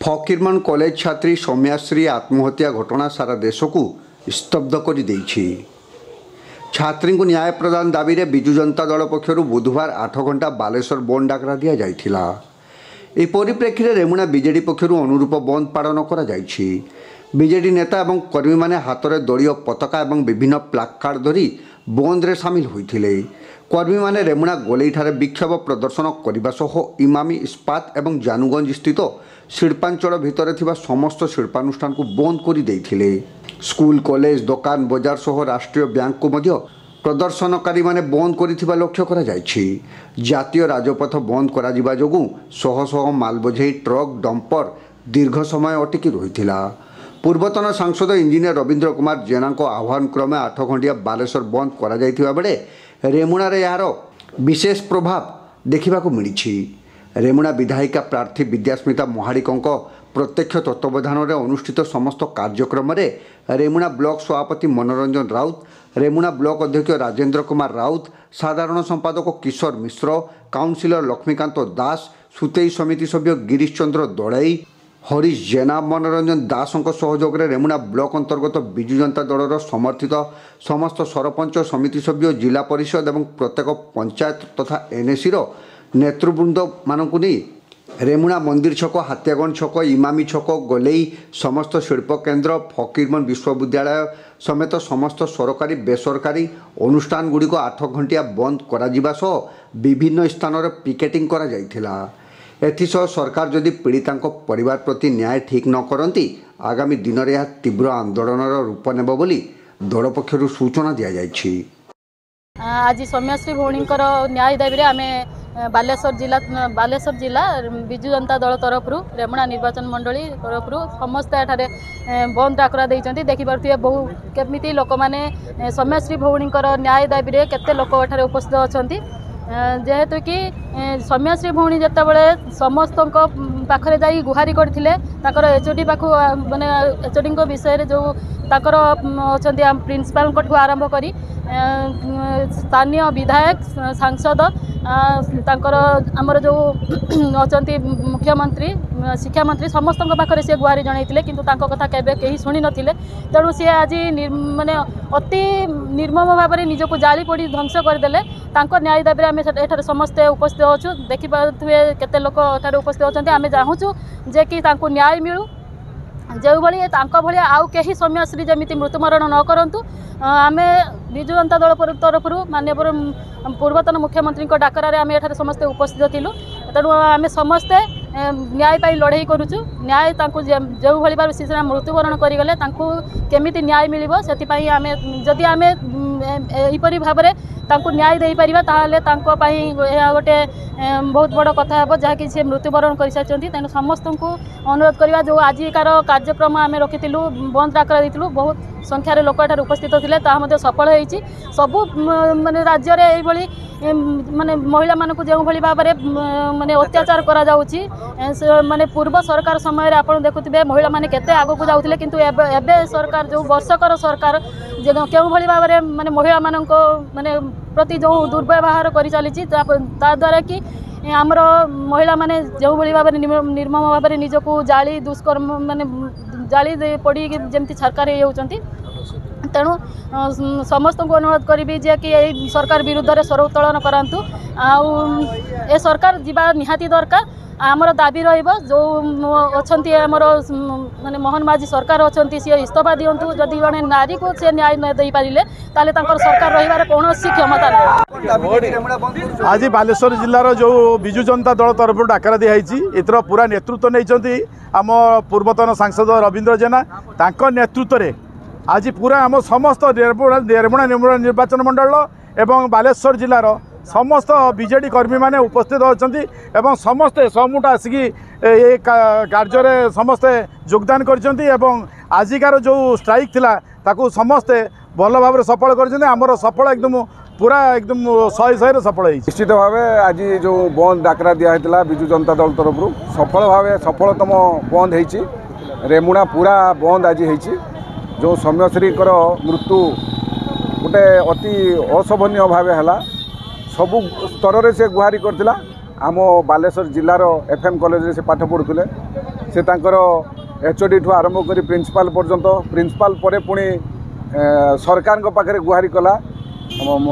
Fakir Mohan college छात्री सौम्याश्री आत्महत्या घटना सारा देश को स्तब्ध कर देछि। छात्री को न्याय प्रदान दाबी रे बिजु जनता दल पक्षर बुधवार 8 घंटा बालेश्वर बंद डाकरा दि जाइथिला। ए परिप्रेक्षी रे रेमुणा बीजेडी पक्षर अनुरूप बंद पालन करा जाइछि। बीजेडी नेता और कर्मी माने हाथ में दलीय पताका और विभिन्न प्लाकार्ड धरी बंद रे सामिल होइथिले। कर्मी माने रेमुणा गोलेई ठारे विक्षोभ प्रदर्शन करने सह इमामी इस्पात और जानुगंज स्थित शिल्पांचल भितर थिबा समस्त शिल्पानुष्ठान को बंद कर देइथिले। स्कूल कॉलेज दुकान बजार सह राष्ट्रीय बैंक को मध्य प्रदर्शनकारी माने बंद करिथिबा लक्ष्य करा जाइछि। जातीय राजपथ बंद करा जिबा जोगु शह शह मालबोझेई ट्रक डंपर दीर्घ समय अटकी रहिथिला। पूर्वतन सांसद इंजीनियर रवींद्र कुमार जेना आह्वान क्रमे 8 घंटिया बालेश्वर बंद करा जाइथिबा बेले रेमुणा रे यार विशेष प्रभाव देखा मिली। रेमुणा विधायिका प्रार्थी विद्यास्मिता महाडिक प्रत्यक्ष तत्वावधान में अनुष्ठित समस्त कार्यक्रम रे रेमुणा ब्लॉक सभापति मनोरंजन राउत, रेमुणा ब्लॉक अध्यक्ष राजेंद्र कुमार राउत, साधारण संपादक किशोर मिश्र, काउंसिलर लक्ष्मीकांत दास, सुतेई समिति सभ्य गिरीश चंद्र दड़ाई, हरीश जेना, मनोरंजन दास सहयोग में रेमुणा ब्लॉक अंतर्गत बिजु जनता दलर समर्थित समस्त सरपंच समिति सभ्य जिला परिषद और प्रत्येक पंचायत तथा एनएसी नेतृवृंद मानक नहीं रेमुणा मंदिर छक, हातियागंज छक, इमामी छक, गोलेई समस्त शिल्प केन्द्र, फकीरमोहन विश्वविद्यालय समेत समस्त सरकारी बेसरकारी अनुष्ठान गुड़िक 8 घंटिया बंद करा जिबा सह विभिन्न स्थान में पिकेटिंग करा जाइथिला। एथिसह सरकार जदि पीड़िता परिवार प्रति न्याय ठीक न करती आगामी दिन में यह तीव्र आंदोलन रूप नेब बोली दल पक्षर सूचना दि जाइछि। आज सौम्याश्री भौणी न्याय दाबी आम बालेश्वर जिला बिजु जनता दल तरफ रेमुणा निर्वाचन मंडली तरफ समस्त एठारे बंद डाकरा देइचंती। देखि पारुथिबे बहु केमिति लोक माने सौम्याश्री भौणी न्याय दाबी रे केते लोक एठारे उपस्थित अछंती। जेहेतु कि सौम्याश्री भौणी जितेबाला समस्त पाखरे जाई गुहारी करथिले ताकर एचओडी पाखु माने एचओडी विषय जो ताकर अछंती प्रिंसिपाल ठू आरंभ करी स्थानीय विधायक सांसद तांकर आमर जो अछंती मुख्यमंत्री शिक्षा मंत्री समस्त पाखरे से गुहारी जनइथिले किंतु तांको कथा केबे केही सुनी नथिले। तेणु सी आज माने अति निर्मम भाव में निजको जाली पड़ी ध्वंस करदेले। तांको न्याय दाबी आम एठारे समस्ते उपस्थित अच्छु। देखिपे केते लोक एठारे उपस्थित अच्छा। आम चाहूँ जे कि तांको न्याय मिलू, जो भाई भाया आउ कहीं सौम्याश्री जमी मृत्युमरण न करूँ। आम बिजु जनता दल तरफ माननीय पूर्वतन मुख्यमंत्री डाकरारे आम एठारे समस्ते उपस्थित थिलु। तेणु आम समस्ते न्याय पाई लड़ाई करुचु। न्याय जो भाई भाव सी मृत्युवरण करगले केमिति न्याय मिलिबो सेतिपाई आम जदि आम एपरी भाव में तांको न्याय दे परिबा ताहाले तांको पाई गोटे बहुत बड़ कथा हे जहाँकि सी मृत्युवरण कर सारी। तेणु समस्त को अनुरोध करवा जो आजिकार कार्यक्रम आम रखिलु बंद डाकरा देलु बहुत संख्यार लोक एठार उपस्थित थे सफल होती। सबू माने राज्य में माने महिला मानक जो भाई भाव में माने अत्याचार करा जाउची माने पूर्व सरकार समय आप देखुए महिला माने केते आगक जाउथिले किंतु एबे सरकार जो वर्षकर सरकार क्यों भाई भाव में माने महिला मानक माने प्रति जो दुर्व्यवहार कर चली द्वारा कि आमर महिला माने जो भाई भाव में निर्मम भाव में निजको जाली दुष्कर्म माने जाली पड़ी जमती छरकार होती। तेणु समस्त को अनुरोध करी जे कि सरकार विरुद्ध में स्वर उत्तोलन करातु। आ सरकार जीवा निहाती दरकार। आमर दाबी जो अच्छी आमर माने मोहन माझी सरकार अच्छा सी इस्तीफा दिंतु। जदि जड़े नारी को से न्याय न दे पारे ताले सरकार रही कौन क्षमता नहीं। आज बालेश्वर जिलार जो बिजु जनता दल तरफ डाकरा दिखाई एथर पूरा नेतृत्व नहीं आम पूर्वतन सांसद रवींद्र जेना तांको नेतृत्व में आज पूरा आम समस्त रेमुणा निर्वाचन मंडल एवं बालेश्वर जिलार समस्त बीजेडी कर्मी माने उपस्थित अछंती एवं समस्ते समूट आसिकी ये कार्य समस्ते योगदान करछंती एवं आजिकार जो स्ट्राइक थिला ताकू समस्ते भल भाव सफल करछंती। आमर सफल एकदम पूरा एकदम 100 सफल है। निश्चित भाव आज जो बंद डाकरा दिया बिजु जनता दल तरफ सफल भाव सफलतम बंद होती। रेमुणा पूरा बंद आज होती। जो सौम्यश्री मृत्यु गोटे अति अशोभनीय भाव है सबु स्तर से गुहारी करथिला। आम बालेश्वर जिलार एफएम कॉलेज से पाठ पढ़ुले। से तांकर एचओडी ठू आरंभ कर प्रिंसिपाल पर्यंत प्रिंसिपाल पर पुणी सरकार पाखे गुहारी कला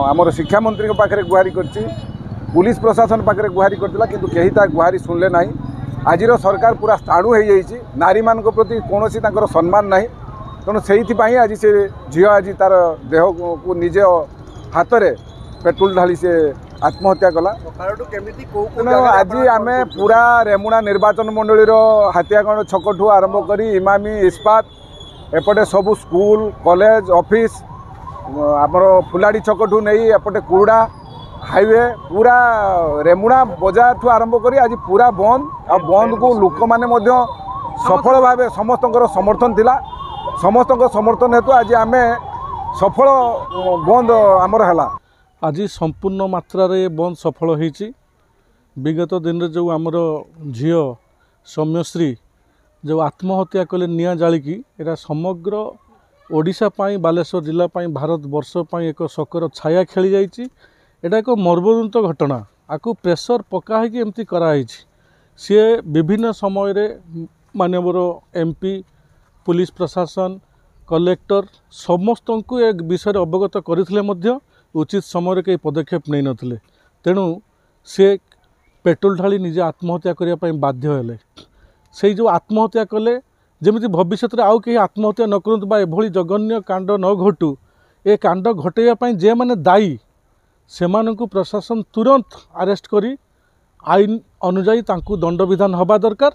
आमर शिक्षा मंत्री पाखे गुहारी कर पुलिस प्रशासन पाखे गुहारी करथिला किंतु केही ता गुहारी सुनले नाही। आज सरकार पूरा स्थाणु हो जाइए नारी मान प्रति कौन सम्मान ना तेणु से आज से झील आज तार देह को निज हाथ में पेट्रोल ढाली से आत्महत्या कला। आज आम पूरा रेमुणा निर्वाचन मंडली हाथियागण छक ठू आरंभ कर इमामी इस्पात एपटे सबू स्कूल कॉलेज ऑफिस आमर फुलाड़ी छक ठू नहीं एपटे कुरुड़ा हाईवे पूरा रेमुणा बजार ठू आरंभ कर आज पूरा बंद आ बंद को लोक मैंने सफल भाव समस्त समर्थन थिला समस्त समर्थन हेतु आज आम सफल बंद आमर है। आज संपूर्ण मात्रा रे बंद सफल होईची। विगत दिन जो आमर झील सौम्यश्री जो आत्महत्या कले निया जालिकी एटा समग्र ओडिशा पाई बालेश्वर जिला पाई भारत वर्ष पाई एक शोकर छाया खेली जाइची। एटा एक मर्मन्तुद घटना आकु प्रेसर पका है एमती कराई सी विभिन्न समय रे मानवर एमपी पुलिस प्रशासन कलेक्टर समस्त को एक विषय अवगत करते उचित समय कई पदक्षेप नहीं नथिले तेणु से पेट्रोल ढाली निजे आत्महत्या करने बाध्य हेले। से जो आत्महत्या कले जमी भविष्य में आउ कहीं आत्महत्या न करूँ बा एभली जघन्य कांड न घटू ए कांड घटेवाई जे मैंने दायी से प्रशासन तुरंत अरेस्ट करी आईन अनुजाई तांकू दंड विधान हवा दरकार।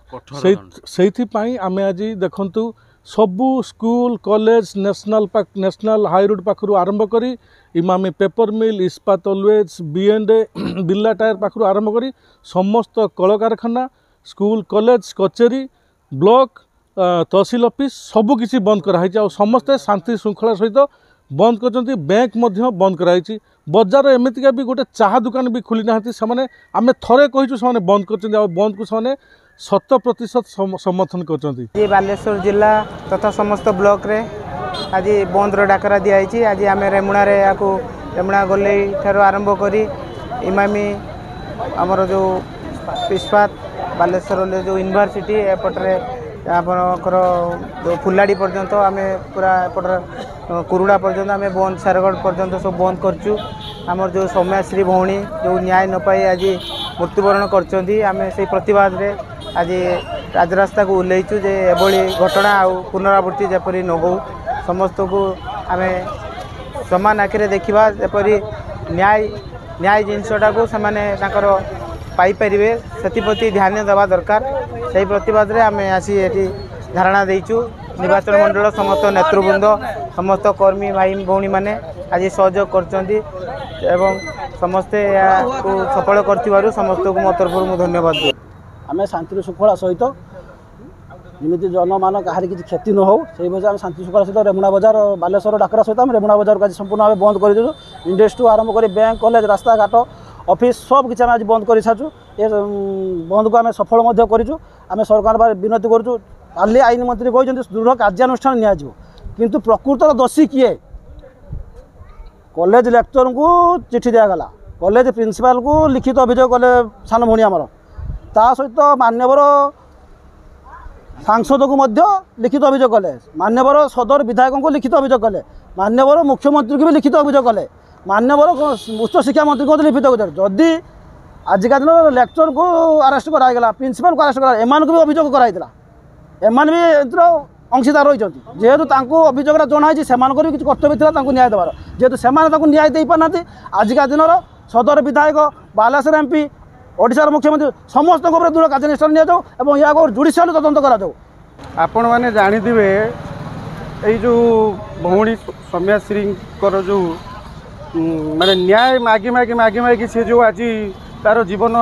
से आम आज देखु सबू school college national high road पाखु आरंभ करी इमामी पेपर मिल इस्पात ऑलवेज B&A बिरला टायर पाखु आरंभ करी समस्त कल कारखाना स्कूल कॉलेज कचेरी ब्लॉक तहसील ऑफिस सबकिछि बंद कराई समस्ते शांति श्रृंखला सहित बंद कर बैंक बंद कराई बजार एमतीका भी गोटे चाह दुकान भी खोली ना से आम थे कहीचु से बंद कर बंद को से 100% समर्थन कर। बालेश्वर जिला तथा समस्त ब्लॉक रे आज बंद डाकरा दिखाई आज आम रेमुणा रेमुणा गले ठार आरंभ करी इमामी आमर जो इस्पात बालेश्वर जो यूनिवर्सिटी एपटे आपणकर जो फुलाड़ी पर्यंत आम पूरा एपटर कुरुड़ा पर्यंत आम बंद सारगढ़ पर्यंत सब बंद करचु। आमर जो सौम्याश्री भौणी जो न्याय न पाई आज मृत्युवरण करचंदी आम से प्रतिवाद रे आज राजरास्ता को उल्लेचु जे एभली घटना आ पुनरावृत्ति जपरी न हो समस्त को आम समान आखिरे देखा जपरी न्याय जिनसटा को से पाइपारे से ध्यान देवा दरकार। से प्रतिवाद रे आम आसी ये धारणा देचु निर्वाचन मंडल समस्त नेतृवृंद समस्त कर्मी भाई भौणी मैंने आज सहयोग करचंदी एवं समस्ते को सफल कर समस्त को मो तरफ धन्यवाद दूँ। आम शांति श्रृंखला सहित जमी जनमान कहार किसी क्षति न हो से वजह आम शांति श्रृंखला सहित रेमुणा बजार बालेश्वर डाकरा सहित आम रेमुणा बजार को संपूर्ण भाव बंद कर इंडस्ट्री आरंभ कर बैंक कॉलेज रास्ता घाट ऑफिस सब किसी आज बंद कर सारू ये बंद को आम सफल करूँ। आम सरकार बारे विनती करूँ काली आईन मंत्री कहते दृढ़ कार्यानुष्ठान नियाजिव किंतु प्रकृतर दोषी किए कॉलेज लेक्चर को चिठी दिगला कॉलेज प्रिंसिपाल को लिखित अभियोग कले सान भणी आमर ता सहित मान्यवर सांसद को लिखित अभियोग कले मान्यवर सदर विधायक को लिखित अभियोग कले मान्यवर मुख्यमंत्री को भी लिखित अभियोग कले मान्यवर उच्च शिक्षा मंत्री को लिखित अभियोग जदि आजिका दिन लेक्चर को अरेस्ट कराला प्रिंसिपाल को अरेस्ट करा एम भी अभियोग कराइला एमान भी अंशीदार रही जेहेतु अभियोगटा जनाई से किसी कर्तव्य था न्याय देवार जेहेतु से न्याय दे पाना आजिका दिन सदर विधायक बालेश्वर MP ओडिशार मुख्यमंत्री समस्त दृढ़ कार्यानुष्ठान निया या जुडिशियल तदंत करा। आपण मैंने जानिथिबे एई जो भौणी सौम्याश्री जो माने न्याय मागी मागी मागी मागी से जो आज तार जीवन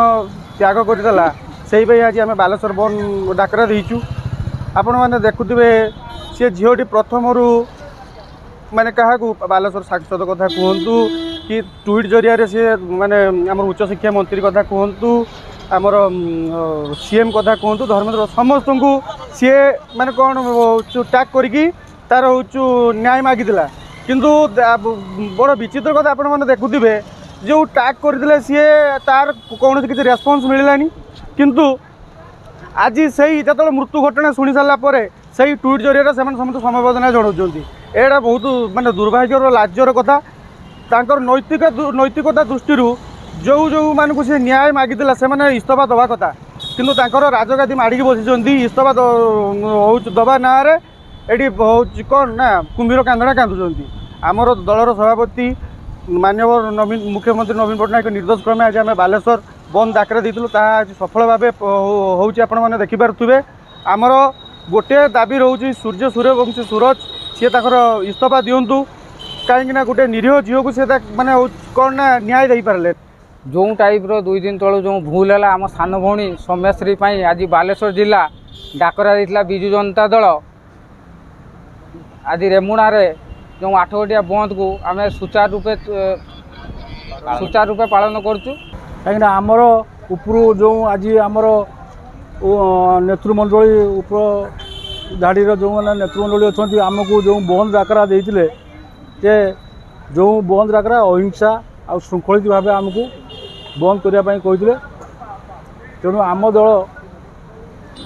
त्याग करदेला से आज आम बालेश्वर बन डाकरा देचु। आपण मैंने देखुवे सी झीटी प्रथम माने क्या बालेश्वर सांसद कथा कहतु कि ट्वीट जरिया सी माने आमर उच्च शिक्षा मंत्री कथा कहतु आमर CM कथा कहतु धर्मेंद्र समस्त को सी माने कौन टैग करके तार हूँ न्याय मागिला किंतु बड़ विचित्र कथा आपण मैंने देखुवे जो टैग करते सी तार कौन किसी रेस्पॉन्स मिललानी किंतु आज से जो मृत्यु घटना शुणी सारापर से ट्विट जरिए समस्त समवेदना जनाऊँ एटा बहुत मानने दुर्भाग्यर लाजर कथा तांकर नैतिकता दृष्टि जो जो मानक से न्याय मागिला से इस्तफा दवा कथा किंतु तांकर राजगादी माड़ी बसी इस्तफा दवा ना ये कौन ना कुंभीर कांदड़ा कांदुंट आमर दलर सभापति माननीय नवीन मुख्यमंत्री नवीन पट्टनायक निर्देश क्रमे आज आम बालेश्वर बंद डाकरा देलु आज सफल भाव होने देखिपे आमर गोटे दाबी रोचे सूर्य सूर्यवंशी सूरज सी इस्तफा दिंतु कहीं गोटे निरीह झील को सी माने कौन ना न्याय दे पारे जो टाइप रो 2 दिन तलू जो भूल है आम सान भौणी सौम्याश्री आज बालेश्वर जिला डाकरा देता विजु जनता दल आज रेमुणा रे जो 8 घंटिया बंद को आम सुचारू रूपे पालन करूँ कहीं आमर उपरू जो आज आमर नेतृमंडली उपर धाड़ी जो मैंने नेतृमंडली अच्छा आमको जो बंद डाकरा देते जो बंद डाकरा अहिंसा आ श्रृंखलित भाव आमको बंद करने कहते तेणु आम दल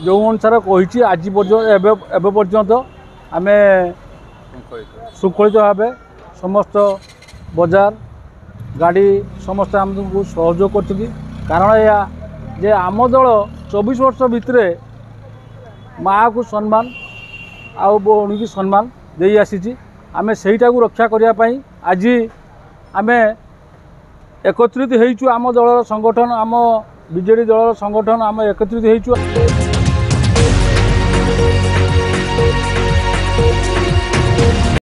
जो अनुसार कही आज पर्यंत आम श्रृंखलित भाव समस्त बजार गाड़ी समस्त आमको सहयोग कर कारण यह जे आम दल 24 वर्ष भितर माँ को सम्मान आउ भौणी की सम्मान दे आसी आम सेटा को रक्षा करने आज आम एकत्रित होइचु आम दलर संगठन आम बीजेडी दलर संगठन आम एकत्रित होइचु।